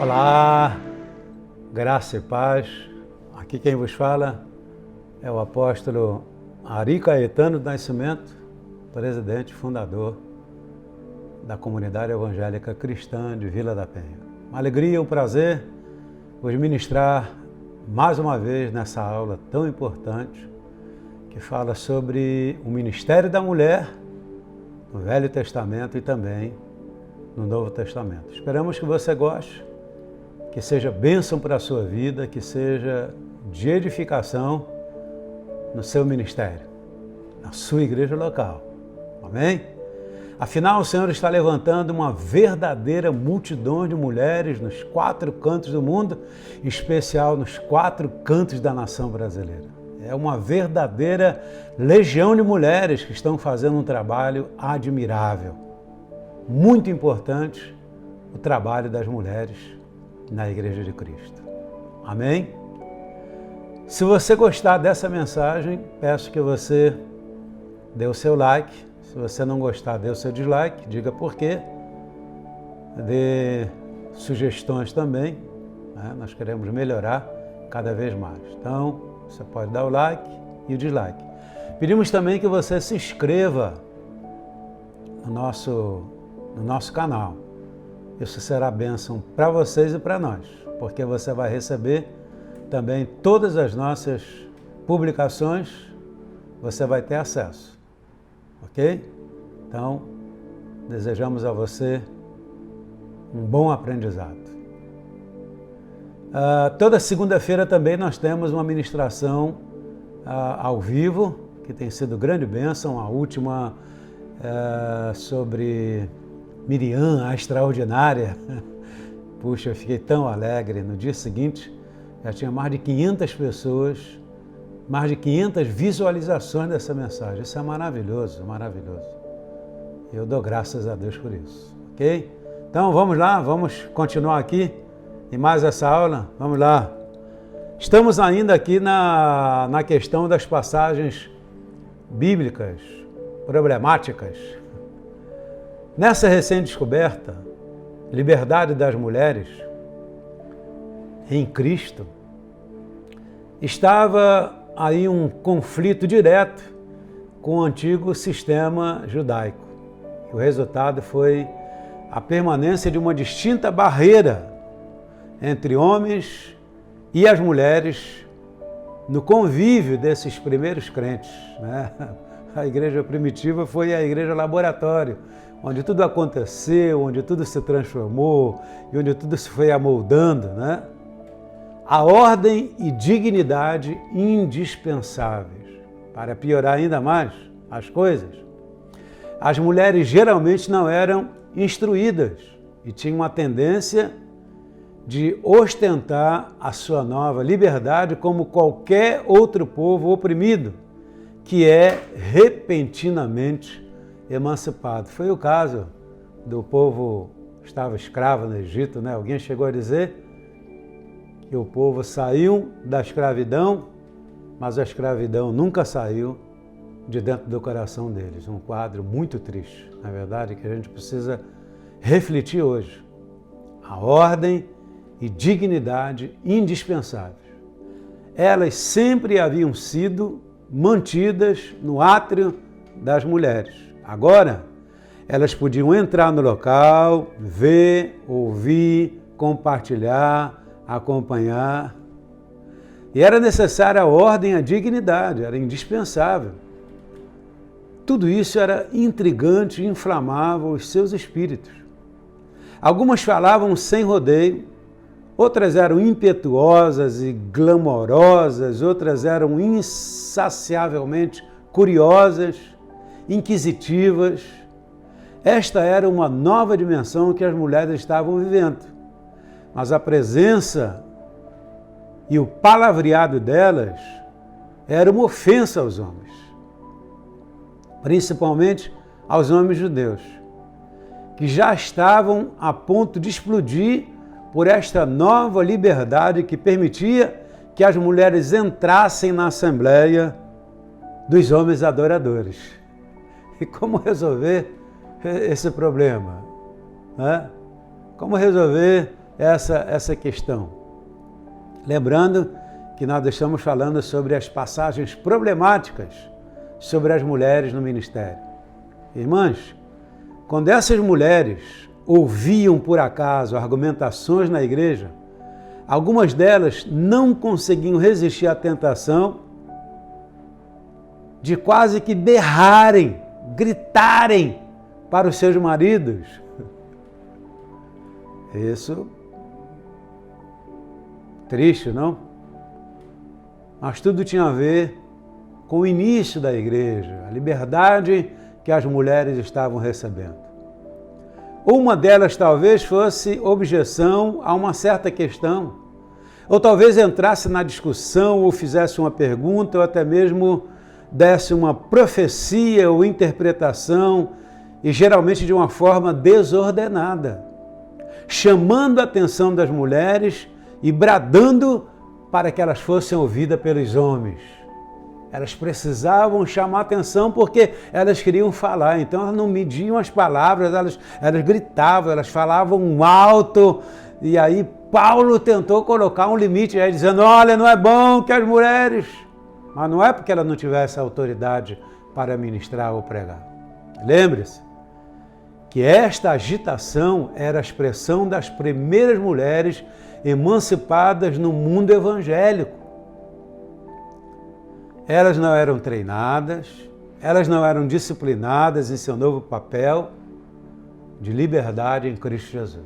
Olá, graça e paz. Aqui quem vos fala é o apóstolo Ari Caetano do Nascimento, presidente e fundador da comunidade evangélica cristã de Vila da Penha. Uma alegria, um prazer vos ministrar mais uma vez nessa aula tão importante que fala sobre o ministério da mulher no Velho Testamento e também no Novo Testamento. Esperamos que você goste, que seja bênção para a sua vida, que seja de edificação no seu ministério, na sua igreja local. Amém? Afinal, o Senhor está levantando uma verdadeira multidão de mulheres nos 4 cantos do mundo, em especial nos 4 cantos da nação brasileira. É uma verdadeira legião de mulheres que estão fazendo um trabalho admirável. Muito importante o trabalho das mulheres na Igreja de Cristo. Amém? Se você gostar dessa mensagem, peço que você dê o seu like. Se você não gostar, dê o seu dislike, diga por quê. Dê sugestões também, né? Nós queremos melhorar cada vez mais. Então, você pode dar o like e o dislike. Pedimos também que você se inscreva no nosso canal. Isso será bênção para vocês e para nós, porque você vai receber também todas as nossas publicações, você vai ter acesso, ok? Então, desejamos a você um bom aprendizado. Toda segunda-feira também nós temos uma ministração ao vivo, que tem sido grande bênção, a última sobre Miriam, a extraordinária. Puxa, eu fiquei tão alegre. No dia seguinte, já tinha mais de 500 pessoas, mais de 500 visualizações dessa mensagem. Isso é maravilhoso, maravilhoso. Eu dou graças a Deus por isso, ok? Então, vamos lá, vamos continuar aqui em mais essa aula. Vamos lá. Estamos ainda aqui na questão das passagens bíblicas problemáticas. Nessa recém-descoberta, liberdade das mulheres em Cristo, estava aí um conflito direto com o antigo sistema judaico. O resultado foi a permanência de uma distinta barreira entre homens e as mulheres no convívio desses primeiros crentes, né? A igreja primitiva foi a igreja laboratório, onde tudo aconteceu, onde tudo se transformou e onde tudo se foi amoldando, né? A ordem e dignidade indispensáveis. Para piorar ainda mais as coisas, as mulheres geralmente não eram instruídas e tinham uma tendência de ostentar a sua nova liberdade como qualquer outro povo oprimido, que é repentinamente emancipado. Foi o caso do povo que estava escravo no Egito, né? Alguém chegou a dizer que o povo saiu da escravidão, mas a escravidão nunca saiu de dentro do coração deles. Um quadro muito triste, na verdade, que a gente precisa refletir hoje. A ordem e dignidade indispensáveis. Elas sempre haviam sido mantidas no átrio das mulheres. Agora, elas podiam entrar no local, ver, ouvir, compartilhar, acompanhar. E era necessária a ordem e a dignidade, era indispensável. Tudo isso era intrigante e inflamava os seus espíritos. Algumas falavam sem rodeio, outras eram impetuosas e glamorosas, outras eram insaciavelmente curiosas, inquisitivas. Esta era uma nova dimensão que as mulheres estavam vivendo. Mas a presença e o palavreado delas era uma ofensa aos homens, principalmente aos homens judeus, que já estavam a ponto de explodir por esta nova liberdade que permitia que as mulheres entrassem na Assembleia dos homens adoradores. E como resolver esse problema? Como resolver essa questão. Lembrando que nós estamos falando sobre as passagens problemáticas sobre as mulheres no ministério. Irmãs, quando essas mulheres ouviam por acaso argumentações na igreja, algumas delas não conseguiam resistir à tentação de quase que berrarem, gritarem para os seus maridos. Isso, triste, não? Mas tudo tinha a ver com o início da igreja, a liberdade que as mulheres estavam recebendo. Uma delas talvez fosse objeção a uma certa questão, ou talvez entrasse na discussão, ou fizesse uma pergunta, ou até mesmo desse uma profecia ou interpretação, e geralmente de uma forma desordenada, chamando a atenção das mulheres e bradando para que elas fossem ouvidas pelos homens. Elas precisavam chamar a atenção porque elas queriam falar, então elas não mediam as palavras, elas gritavam, elas falavam alto, e aí Paulo tentou colocar um limite, aí dizendo, olha, não é bom que as mulheres... Mas não é porque ela não tivesse autoridade para ministrar ou pregar. Lembre-se que esta agitação era a expressão das primeiras mulheres emancipadas no mundo evangélico. Elas não eram treinadas, elas não eram disciplinadas em seu novo papel de liberdade em Cristo Jesus.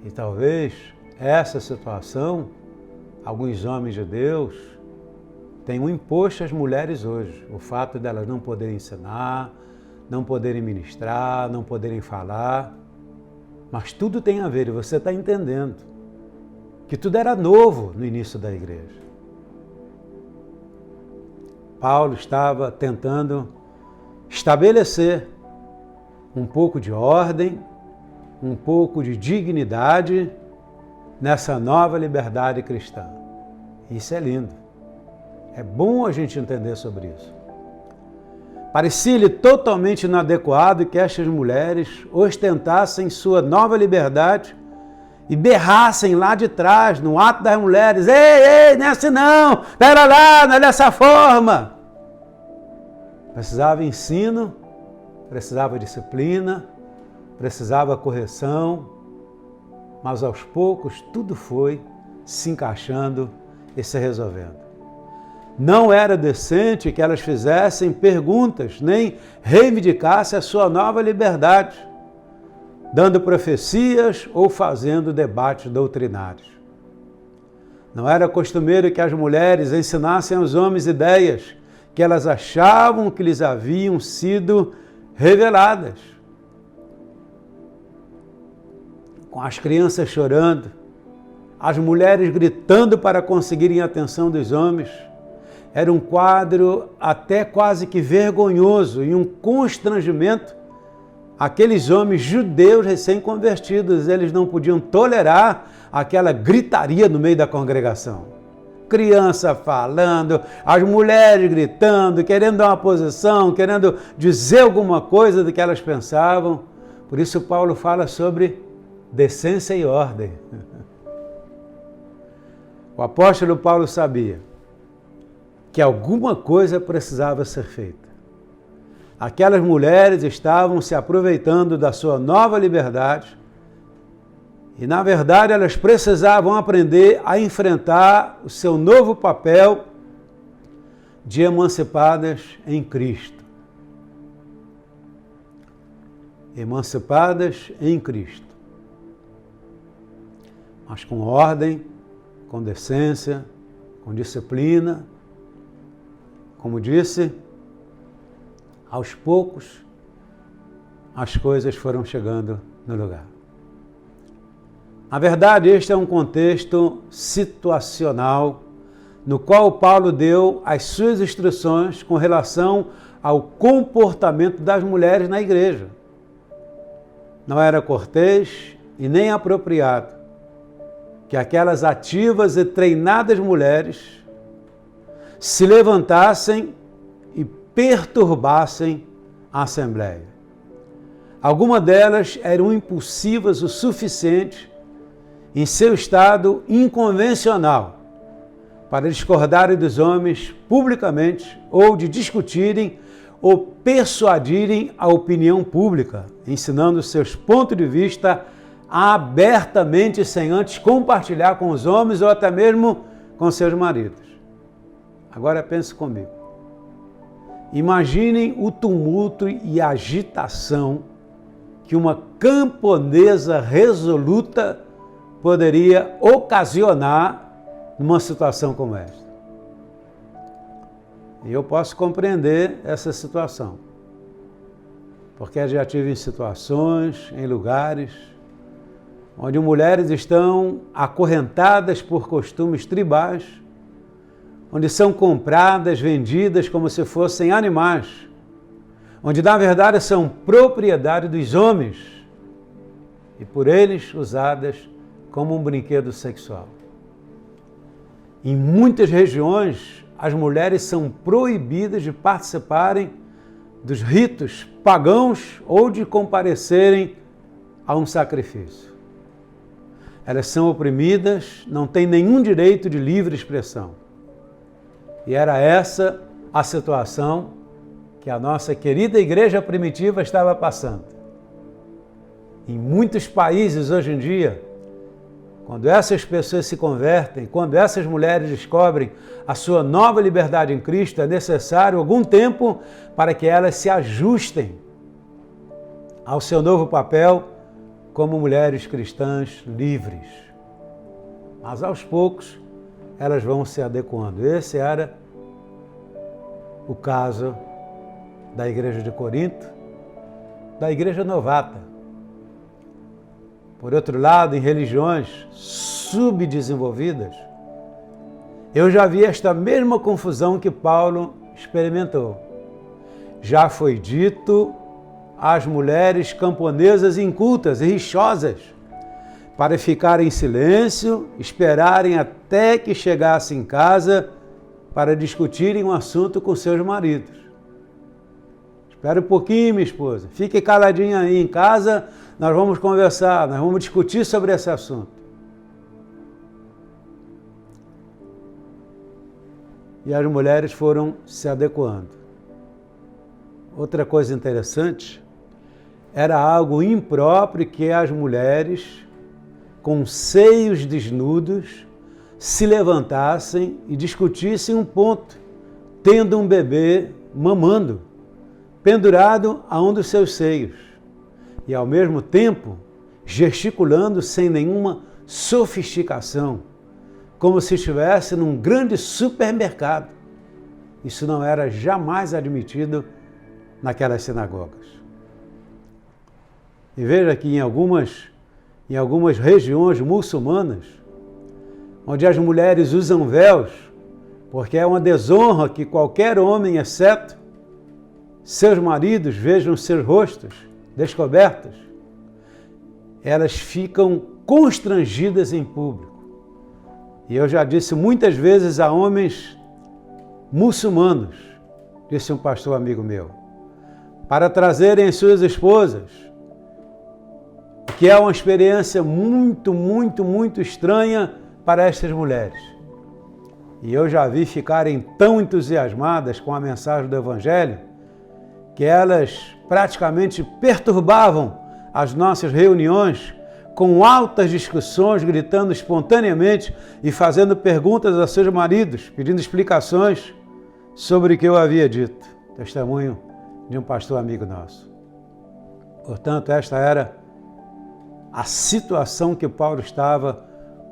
E talvez essa situação, alguns homens de Deus tenham imposto às mulheres hoje o fato delas não poderem ensinar, não poderem ministrar, não poderem falar. Mas tudo tem a ver, e você está entendendo que tudo era novo no início da igreja. Paulo estava tentando estabelecer um pouco de ordem, um pouco de dignidade nessa nova liberdade cristã. Isso é lindo. É bom a gente entender sobre isso. Parecia-lhe totalmente inadequado que estas mulheres ostentassem sua nova liberdade e berrassem lá de trás, no ato das mulheres, ei, não é assim não, pera lá, não é dessa forma. Precisava ensino, precisava disciplina, precisava correção, mas aos poucos tudo foi se encaixando e se resolvendo. Não era decente que elas fizessem perguntas, nem reivindicassem a sua nova liberdade, dando profecias ou fazendo debates doutrinários. Não era costumeiro que as mulheres ensinassem aos homens ideias que elas achavam que lhes haviam sido reveladas. Com as crianças chorando, as mulheres gritando para conseguirem a atenção dos homens. Era um quadro até quase que vergonhoso e um constrangimento. Aqueles homens judeus recém-convertidos, eles não podiam tolerar aquela gritaria no meio da congregação. Criança falando, as mulheres gritando, querendo dar uma posição, querendo dizer alguma coisa do que elas pensavam. Por isso Paulo fala sobre decência e ordem. O apóstolo Paulo sabia que alguma coisa precisava ser feita. Aquelas mulheres estavam se aproveitando da sua nova liberdade e, na verdade, elas precisavam aprender a enfrentar o seu novo papel de emancipadas em Cristo. Emancipadas em Cristo. Mas com ordem, com decência, com disciplina. Como disse, aos poucos as coisas foram chegando no lugar. Na verdade, este é um contexto situacional no qual Paulo deu as suas instruções com relação ao comportamento das mulheres na igreja. Não era cortês e nem apropriado que aquelas ativas e treinadas mulheres se levantassem e perturbassem a Assembleia. Algumas delas eram impulsivas o suficiente em seu estado inconvencional para discordarem dos homens publicamente ou de discutirem ou persuadirem a opinião pública, ensinando seus pontos de vista abertamente sem antes compartilhar com os homens ou até mesmo com seus maridos. Agora pense comigo. Imaginem o tumulto e a agitação que uma camponesa resoluta poderia ocasionar numa situação como esta. E eu posso compreender essa situação, porque já tive em situações, em lugares, onde mulheres estão acorrentadas por costumes tribais, onde são compradas, vendidas como se fossem animais, onde na verdade são propriedade dos homens e por eles usadas como um brinquedo sexual. Em muitas regiões, as mulheres são proibidas de participarem dos ritos pagãos ou de comparecerem a um sacrifício. Elas são oprimidas, não têm nenhum direito de livre expressão. E era essa a situação que a nossa querida igreja primitiva estava passando. Em muitos países hoje em dia, quando essas pessoas se convertem, quando essas mulheres descobrem a sua nova liberdade em Cristo, é necessário algum tempo para que elas se ajustem ao seu novo papel como mulheres cristãs livres. Mas aos poucos elas vão se adequando. Esse era o caso da igreja de Corinto, da igreja novata. Por outro lado, em religiões subdesenvolvidas, eu já vi esta mesma confusão que Paulo experimentou. Já foi dito às mulheres camponesas incultas e rixosas para ficarem em silêncio, esperarem até que chegasse em casa para discutirem um assunto com seus maridos. Espera um pouquinho, minha esposa. Fique caladinha aí em casa, nós vamos conversar, nós vamos discutir sobre esse assunto. E as mulheres foram se adequando. Outra coisa interessante, era algo impróprio que as mulheres, com seios desnudos, se levantassem e discutissem um ponto, tendo um bebê mamando, pendurado a um dos seus seios, e ao mesmo tempo gesticulando sem nenhuma sofisticação, como se estivesse num grande supermercado. Isso não era jamais admitido naquelas sinagogas. E veja que em algumas regiões muçulmanas, onde as mulheres usam véus, porque é uma desonra que qualquer homem, exceto seus maridos, vejam seus rostos descobertos, elas ficam constrangidas em público. E eu já disse muitas vezes a homens muçulmanos, disse um pastor amigo meu, para trazerem as suas esposas, que é uma experiência muito, muito, muito estranha para estas mulheres. E eu já vi ficarem tão entusiasmadas com a mensagem do Evangelho que elas praticamente perturbavam as nossas reuniões com altas discussões, gritando espontaneamente e fazendo perguntas a seus maridos, pedindo explicações sobre o que eu havia dito. Testemunho de um pastor amigo nosso. Portanto, esta era a situação que Paulo estava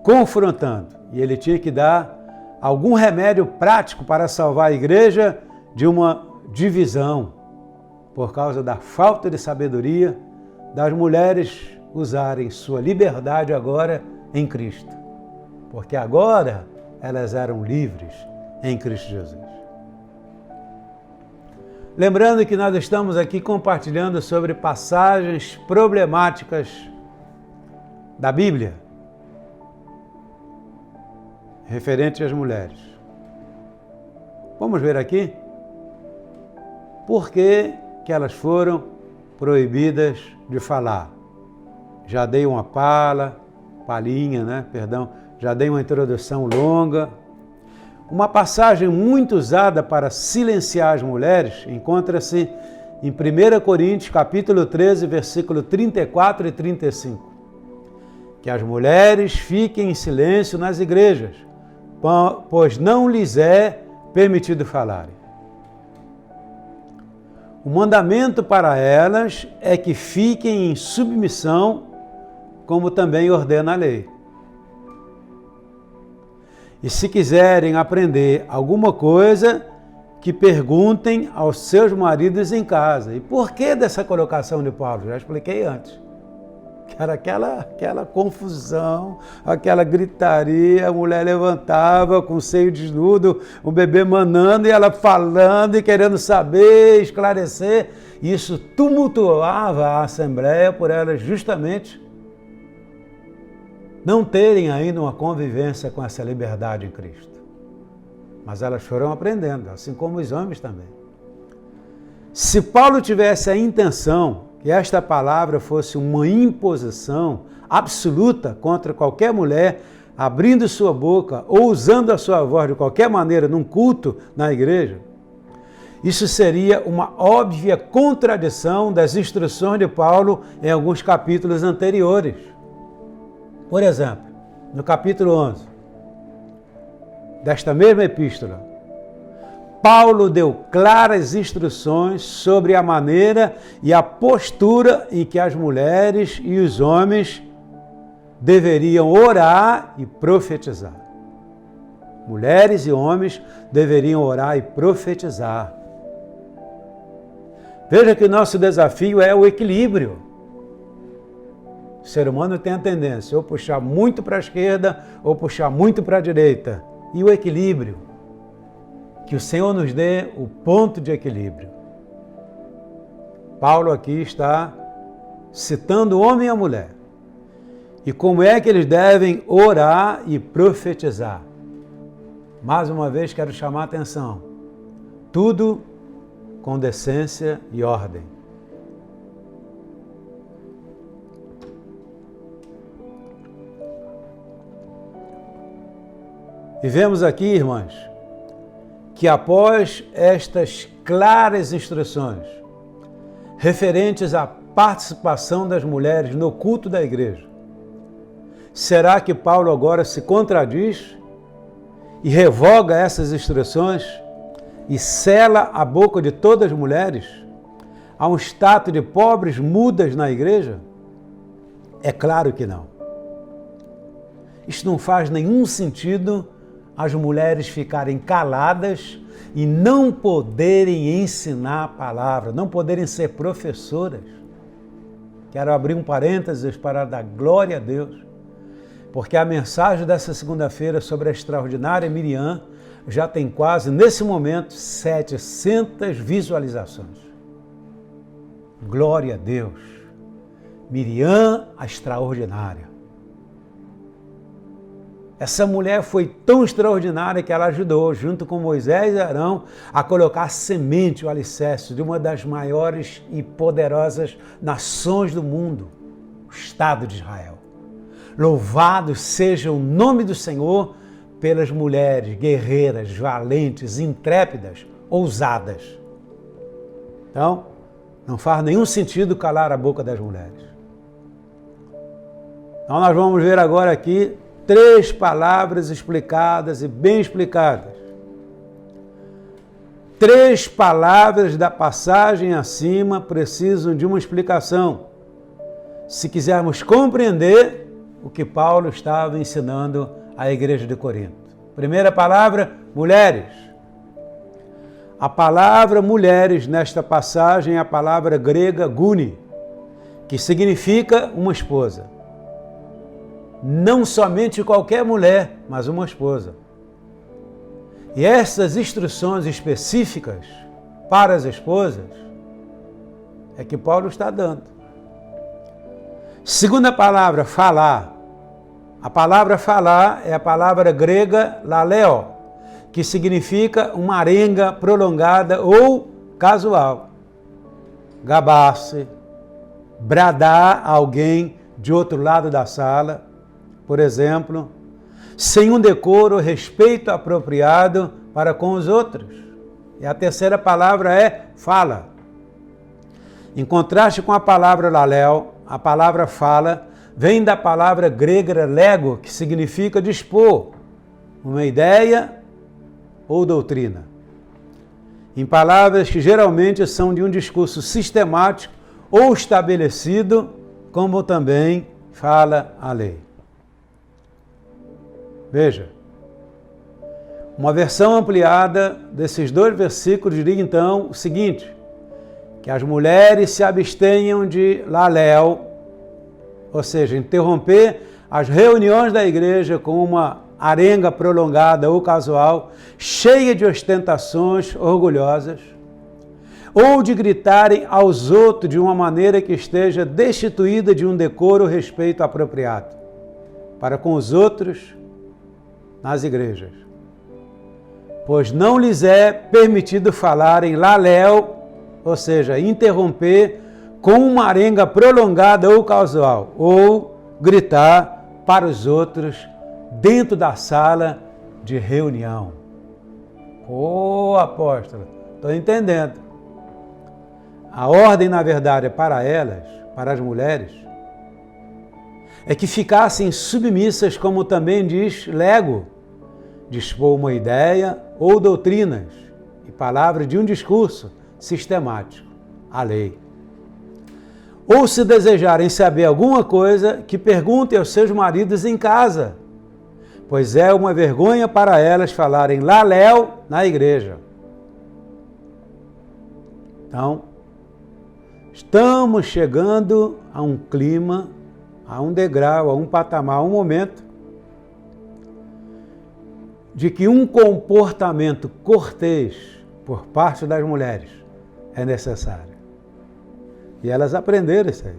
confrontando. E ele tinha que dar algum remédio prático para salvar a igreja de uma divisão, por causa da falta de sabedoria das mulheres usarem sua liberdade agora em Cristo. Porque agora elas eram livres em Cristo Jesus. Lembrando que nós estamos aqui compartilhando sobre passagens problemáticas da Bíblia, referente às mulheres. Vamos ver aqui por que elas foram proibidas de falar. Já dei uma palhinha, né? Perdão, já dei uma introdução longa. Uma passagem muito usada para silenciar as mulheres encontra-se em 1 Coríntios, capítulo 13, versículo 34 e 35. Que as mulheres fiquem em silêncio nas igrejas, pois não lhes é permitido falarem. O mandamento para elas é que fiquem em submissão, como também ordena a lei. E se quiserem aprender alguma coisa, que perguntem aos seus maridos em casa. E por que dessa colocação de Paulo? Já expliquei antes. Que era aquela confusão, aquela gritaria, a mulher levantava com o seio desnudo, o bebê manando e ela falando e querendo saber, esclarecer. Isso tumultuava a assembleia por elas justamente não terem ainda uma convivência com essa liberdade em Cristo. Mas elas foram aprendendo, assim como os homens também. Se Paulo tivesse a intenção que esta palavra fosse uma imposição absoluta contra qualquer mulher, abrindo sua boca ou usando a sua voz de qualquer maneira num culto na igreja, isso seria uma óbvia contradição das instruções de Paulo em alguns capítulos anteriores. Por exemplo, no capítulo 11 desta mesma epístola, Paulo deu claras instruções sobre a maneira e a postura em que as mulheres e os homens deveriam orar e profetizar. Mulheres e homens deveriam orar e profetizar. Veja que o nosso desafio é o equilíbrio. O ser humano tem a tendência ou puxar muito para a esquerda ou puxar muito para a direita. E o equilíbrio. Que o Senhor nos dê o ponto de equilíbrio. Paulo aqui está citando o homem e a mulher. E como é que eles devem orar e profetizar. Mais uma vez quero chamar a atenção. Tudo com decência e ordem. E vemos aqui, irmãs, que após estas claras instruções referentes à participação das mulheres no culto da igreja, será que Paulo agora se contradiz e revoga essas instruções e sela a boca de todas as mulheres a um status de pobres mudas na igreja? É claro que não. Isso não faz nenhum sentido as mulheres ficarem caladas e não poderem ensinar a palavra, não poderem ser professoras. Quero abrir um parênteses para dar glória a Deus, porque a mensagem dessa segunda-feira sobre a extraordinária Miriam já tem quase, nesse momento, 700 visualizações. Glória a Deus. Miriam, a extraordinária. Essa mulher foi tão extraordinária que ela ajudou, junto com Moisés e Arão, a colocar a semente, o alicerce de uma das maiores e poderosas nações do mundo, o Estado de Israel. Louvado seja o nome do Senhor pelas mulheres guerreiras, valentes, intrépidas, ousadas. Então, não faz nenhum sentido calar a boca das mulheres. Então, nós vamos ver agora aqui 3 palavras explicadas e bem explicadas. 3 palavras da passagem acima precisam de uma explicação, se quisermos compreender o que Paulo estava ensinando à igreja de Corinto. Primeira palavra, mulheres. A palavra mulheres nesta passagem é a palavra grega guni, que significa uma esposa. Não somente qualquer mulher, mas uma esposa. E essas instruções específicas para as esposas é que Paulo está dando. Segunda palavra, falar. A palavra falar é a palavra grega laleo, que significa uma arenga prolongada ou casual. Gabar-se, bradar a alguém de outro lado da sala, por exemplo, sem um decoro, respeito apropriado para com os outros. E a terceira palavra é fala. Em contraste com a palavra laléu, a palavra fala vem da palavra grega lego, que significa dispor uma ideia ou doutrina, em palavras que geralmente são de um discurso sistemático ou estabelecido, como também fala a lei. Veja, uma versão ampliada desses 2 versículos diria então o seguinte, que as mulheres se abstenham de laléu, ou seja, interromper as reuniões da igreja com uma arenga prolongada ou casual, cheia de ostentações orgulhosas, ou de gritarem aos outros de uma maneira que esteja destituída de um decoro ou respeito apropriado para com os outros nas igrejas. Pois não lhes é permitido falar em laléu, ou seja, interromper com uma arenga prolongada ou casual, ou gritar para os outros dentro da sala de reunião. Ô apóstolo, estou entendendo. A ordem, na verdade, para elas, para as mulheres, é que ficassem submissas, como também diz Lego, dispor uma ideia ou doutrinas e palavras de um discurso sistemático, a lei. Ou se desejarem saber alguma coisa, que perguntem aos seus maridos em casa, pois é uma vergonha para elas falarem laléu na igreja. Então, estamos chegando a um clima, a um degrau, a um patamar, a um momento de que um comportamento cortês por parte das mulheres é necessário. E elas aprenderam isso aí.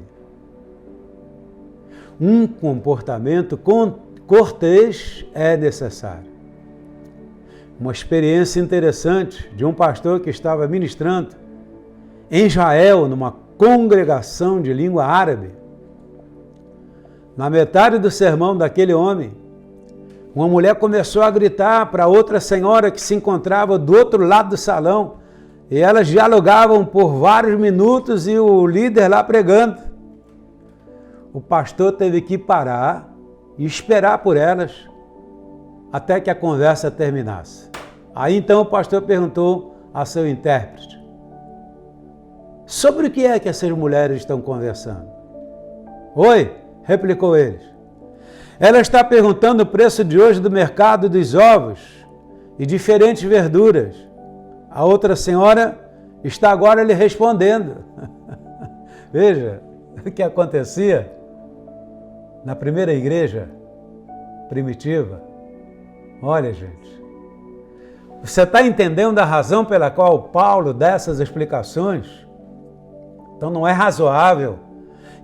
Um comportamento cortês é necessário. Uma experiência interessante de um pastor que estava ministrando em Israel, numa congregação de língua árabe. Na metade do sermão daquele homem, uma mulher começou a gritar para outra senhora que se encontrava do outro lado do salão, e elas dialogavam por vários minutos e o líder lá pregando. O pastor teve que parar e esperar por elas até que a conversa terminasse. Aí então o pastor perguntou a seu intérprete: sobre o que é que essas mulheres estão conversando? Oi, replicou ele. Ela está perguntando o preço de hoje do mercado dos ovos e diferentes verduras. A outra senhora está agora lhe respondendo. Veja o que acontecia na primeira igreja primitiva. Olha, gente, você está entendendo a razão pela qual Paulo dá essas explicações? Então não é razoável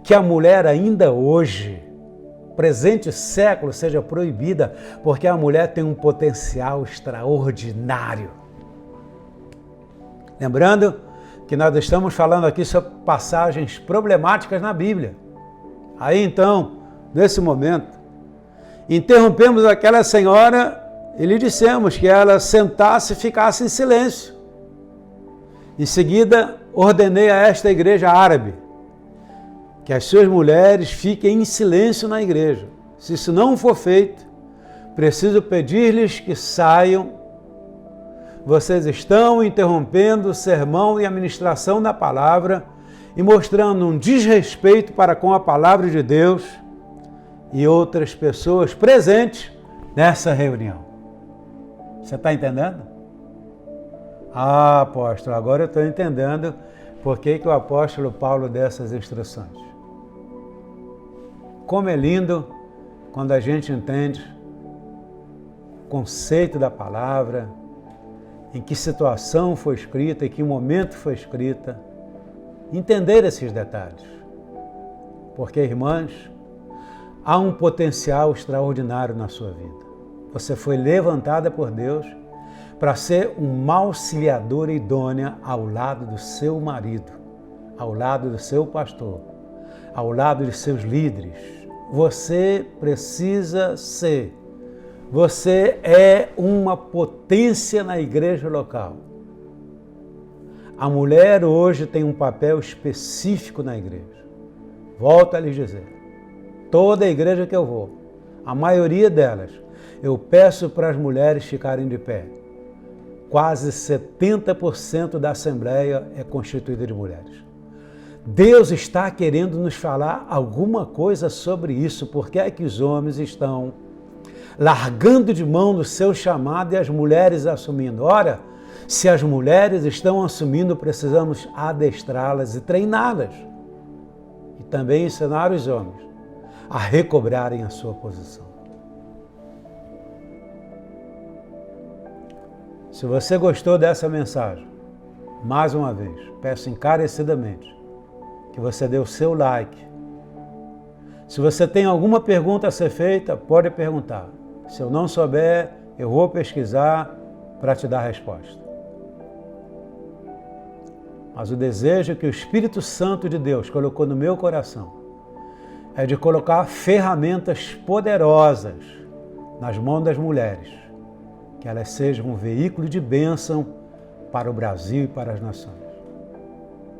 que a mulher ainda hoje, presente século, seja proibida, porque a mulher tem um potencial extraordinário. Lembrando que nós estamos falando aqui sobre passagens problemáticas na Bíblia. Aí então, nesse momento, interrompemos aquela senhora e lhe dissemos que ela sentasse e ficasse em silêncio. Em seguida, ordenei a esta igreja árabe que as suas mulheres fiquem em silêncio na igreja. Se isso não for feito, preciso pedir-lhes que saiam. Vocês estão interrompendo o sermão e a ministração da palavra e mostrando um desrespeito para com a palavra de Deus e outras pessoas presentes nessa reunião. Você está entendendo? Ah, apóstolo, agora eu estou entendendo por que o apóstolo Paulo deu essas instruções. Como é lindo quando a gente entende o conceito da palavra, em que situação foi escrita, em que momento foi escrita, entender esses detalhes. Porque, irmãs, há um potencial extraordinário na sua vida. Você foi levantada por Deus para ser uma auxiliadora idônea ao lado do seu marido, ao lado do seu pastor, ao lado de seus líderes. Você precisa ser. Você é uma potência na igreja local. A mulher hoje tem um papel específico na igreja. Volto a lhes dizer, toda a igreja que eu vou, a maioria delas, eu peço para as mulheres ficarem de pé. Quase 70% da Assembleia é constituída de mulheres. Deus está querendo nos falar alguma coisa sobre isso, porque é que os homens estão largando de mão do seu chamado e as mulheres assumindo. Ora, se as mulheres estão assumindo, precisamos adestrá-las e treiná-las. E também ensinar os homens a recobrarem a sua posição. Se você gostou dessa mensagem, mais uma vez, peço encarecidamente que você dê o seu like. Se você tem alguma pergunta a ser feita, pode perguntar. Se eu não souber, eu vou pesquisar para te dar a resposta. Mas o desejo que o Espírito Santo de Deus colocou no meu coração é de colocar ferramentas poderosas nas mãos das mulheres, que elas sejam um veículo de bênção para o Brasil e para as nações.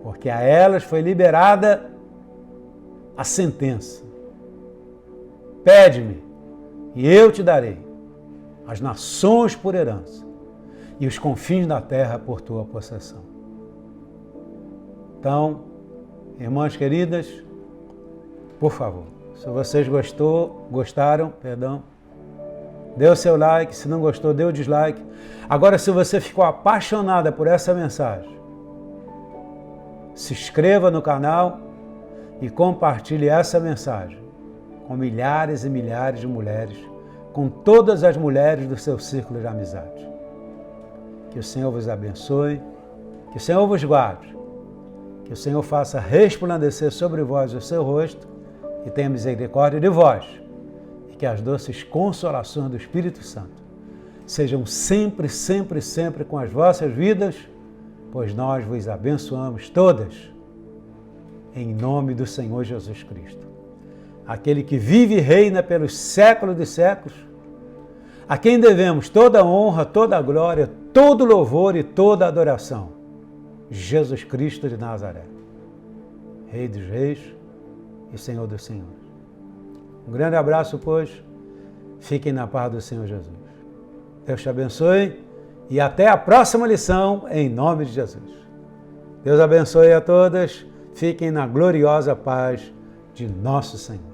Porque a elas foi liberada a sentença. Pede-me, e eu te darei as nações por herança e os confins da terra por tua possessão. Então, irmãs queridas, por favor, se vocês gostaram, dê o seu like. Se não gostou, dê o dislike. Agora, se você ficou apaixonada por essa mensagem, se inscreva no canal e compartilhe essa mensagem com milhares e milhares de mulheres, com todas as mulheres do seu círculo de amizade. Que o Senhor vos abençoe, que o Senhor vos guarde, que o Senhor faça resplandecer sobre vós o seu rosto e tenha misericórdia de vós, e que as doces consolações do Espírito Santo sejam sempre, sempre, sempre com as vossas vidas, pois nós vos abençoamos todas, em nome do Senhor Jesus Cristo. Aquele que vive e reina pelos séculos dos séculos, a quem devemos toda honra, toda glória, todo louvor e toda adoração. Jesus Cristo de Nazaré, Rei dos Reis e Senhor dos Senhores. Um grande abraço, pois. Fiquem na paz do Senhor Jesus. Deus te abençoe e até a próxima lição, em nome de Jesus. Deus abençoe a todas. Fiquem na gloriosa paz de nosso Senhor.